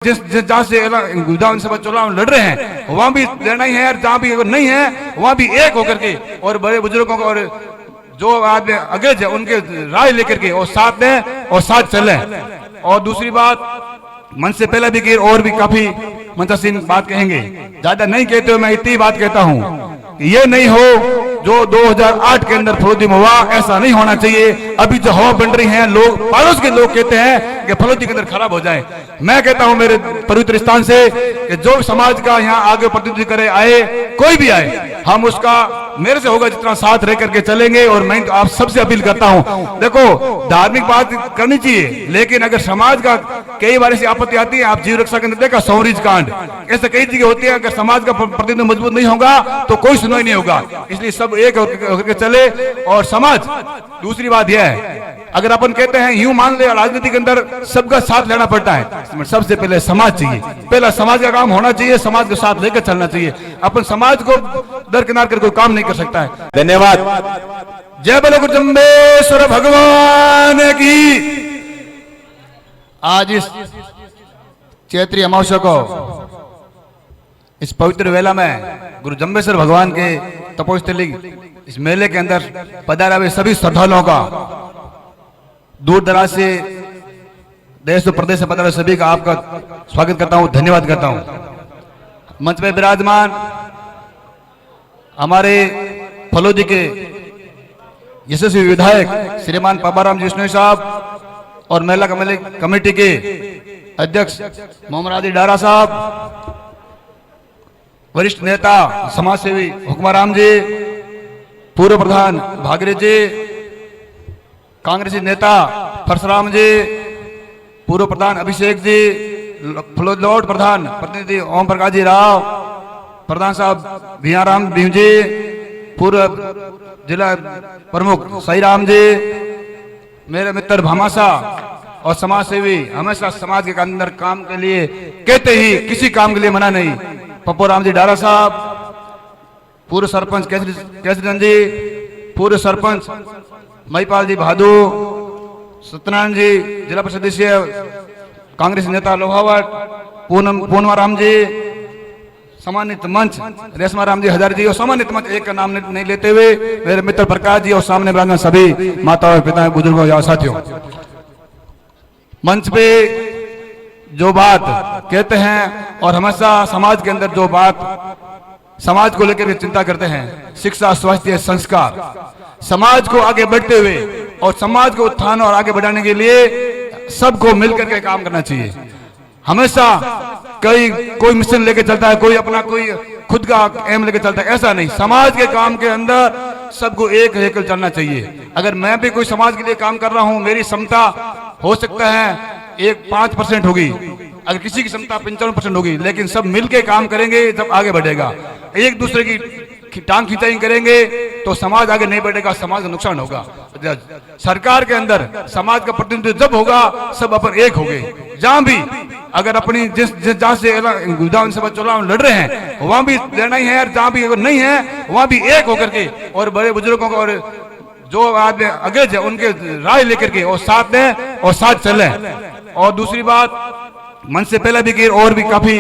जहाँ से विधानसभा चुनाव लड़ रहे हैं वहां भी लड़ना ही है, और जहाँ भी अगर नहीं है वहां भी एक होकर के और बड़े बुजुर्गों को और जो आदमी अग्रज है उनके राय लेकर के और साथ में और साथ चले। और दूसरी बात, मन से पहले भी की और भी काफी मंत्रासीन बात कहेंगे, ज्यादा नहीं कहते हुए मैं इतनी बात कहता हूँ, ये नहीं हो जो 2008 के अंदर फलोदी में हुआ, ऐसा नहीं होना चाहिए। अभी जो हवा बन रही है, लोग पड़ोस के लोग कहते हैं कि फलोदी के अंदर खराब हो जाए। मैं कहता हूं मेरे पवित्र स्थान से कि जो समाज का यहाँ आगे प्रतिनिधि करे आए, कोई भी आए, हम उसका मेरे से होगा जितना साथ रह करके चलेंगे। और मैं तो आप सबसे अपील करता हूं, देखो धार्मिक बात करनी चाहिए, लेकिन अगर समाज का कई बार ऐसी आपत्ति आती है, आप जीव रक्षा के अंदर देखा सौरीज कांड, ऐसे कई जगह होती है, अगर समाज का प्रतिनिधि मजबूत नहीं होगा तो कोई सुनवाई नहीं होगा। इसलिए सब एक होकर के चले और समाज। दूसरी बात यह है, अगर अपन कहते हैं यूं मान ले राजनीति के अंदर सबका साथ लेना पड़ता है, सबसे पहले समाज चाहिए, पहला समाज का काम होना चाहिए, समाज के साथ लेकर चलना चाहिए। अपन समाज को दरकिनार कर कोई काम नहीं कर सकता है। धन्यवाद। जय बोलो गुरु जम्बेश्वर भगवान की। आज इस चैत्री अमावस्या को इस पवित्र वेला में गुरु जम्बेश्वर भगवान के तपोस्थली इस मेले के अंदर पधारे हुए सभी श्रद्धालुओं का दूर दराज से देश और प्रदेश से पधारे सभी का आपका स्वागत करता हूं, धन्यवाद करता हूं। मंच में विराजमान हमारे फलोदी के यशस्वी विधायक श्रीमान पापाराम जी साहब और मेला कमेटी के अध्यक्ष मोहम्मद आदि डारा साहब, वरिष्ठ नेता समाज सेवी हुक्माराम जी, पूर्व प्रधान भागीरथ जी, कांग्रेसी नेता परशुराम जी, पूर्व प्रधान अभिषेक जी, फ्लोट प्रधान प्रतिनिधि ओम प्रकाश जी राव, प्रधान साहब भियाराम भीम जी, पूर्व जिला प्रमुख साई राम जी, मेरे मित्र भामासा और समाज सेवी हमेशा समाज के अंदर काम के लिए कहते ही किसी काम के लिए मना नहीं, पप्पूराम जी डारा साहब, पूर्व सरपंच केसरीचंद जी, पूर्व सरपंच महिपाल जी भादू, सत्यनारायण जी जिला परिषद सदस्य, कांग्रेस नेता लोहावट, पूनमाराम जी, सम्मानित मंच रेशमाराम जी हजारी जी और सम्मानित मंच एक का नाम नहीं लेते हुए मेरे मित्र प्रकाश जी और सामने विराजमान सभी माता और पिता बुजुर्गों या साथियों, मंच पे जो बात कहते हैं और हमेशा समाज के अंदर जो बात समाज को लेकर चिंता करते हैं, शिक्षा, स्वास्थ्य, संस्कार, समाज को आगे बढ़ते हुए और समाज को उत्थान और आगे बढ़ाने के लिए सबको मिलकर के काम करना चाहिए। हमेशा कोई मिशन लेके चलता है, कोई अपना कोई खुद का एम लेके चलता है, ऐसा नहीं। समाज के काम के अंदर सबको एक लेकर चलना चाहिए। अगर मैं भी कोई समाज के लिए काम कर रहा हूं, मेरी क्षमता हो सकता है 5% होगी, अगर किसी की क्षमता 55% होगी, लेकिन सब मिलके काम करेंगे जब आगे बढ़ेगा। एक दूसरे की टांग खिंचाई करेंगे तो समाज आगे नहीं बढ़ेगा, समाज का नुकसान होगा। सरकार के अंदर समाज का प्रतिनिधित्व जब होगा सब अपन एक हो गए। जहां भी अगर अपनी जहां से विधानसभा चुनाव लड़ रहे हैं वहां भी लड़ना ही है, और जहां भी अगर नहीं है वहां भी एक होकर के और बड़े बुजुर्गों को और जो आदमी अग्रज है उनके राय लेकर के और साथ में और साथ चले। और दूसरी बात, मन से पहले भी की और भी काफी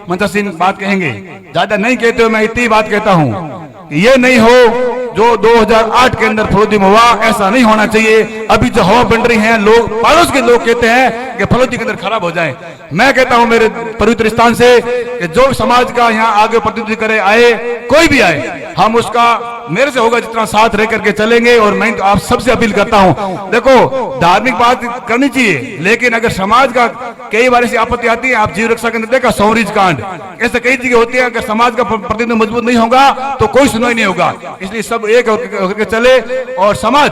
मंत्रासीन बात कहेंगे, ज्यादा नहीं कहते हुए मैं इतनी बात कहता हूं, ये नहीं हो जो 2008 के अंदर फलोदी में हुआ, ऐसा नहीं होना चाहिए। अभी जो हवा बन रही है, लोग पड़ोस के लोग कहते हैं कि फलोदी के अंदर खराब हो जाए। मैं कहता हूं मेरे पवित्र स्थान से कि जो समाज का यहाँ आगे प्रतिनिधि करे आए, कोई भी आए, हम उसका मेरे से होगा जितना साथ रह करके चलेंगे। और मैं तो आप सबसे अपील करता हूं, देखो धार्मिक बात करनी चाहिए, लेकिन अगर समाज का कई बार ऐसी आपत्ति आती है, आप जीव रक्षा के अंदर देखा सौरीज कांड, ऐसे कई जगह होती है, अगर समाज का प्रतिनिधि मजबूत नहीं होगा तो कोई सुनवाई नहीं होगा। इसलिए सब एक होकर के चले और समाज।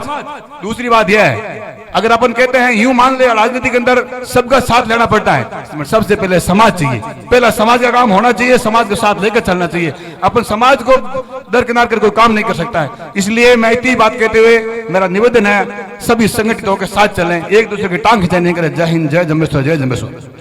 दूसरी बात यह है, अगर अपन कहते हैं यूं मान ले राजनीति के अंदर सबका साथ लेना पड़ता है, सबसे पहले समाज चाहिए, पहला समाज का काम होना चाहिए, समाज के साथ लेकर चलना चाहिए। अपन समाज को दरकिनार कर कोई काम नहीं कर सकता है। इसलिए मैं इतनी बात कहते हुए मेरा निवेदन है, सभी संगठित होकर साथ चलें, एक दूसरे की टांग खिंचाई नहीं करें। जय हिंद, जय जम्बेश्वर, जय जम्बेश्वर।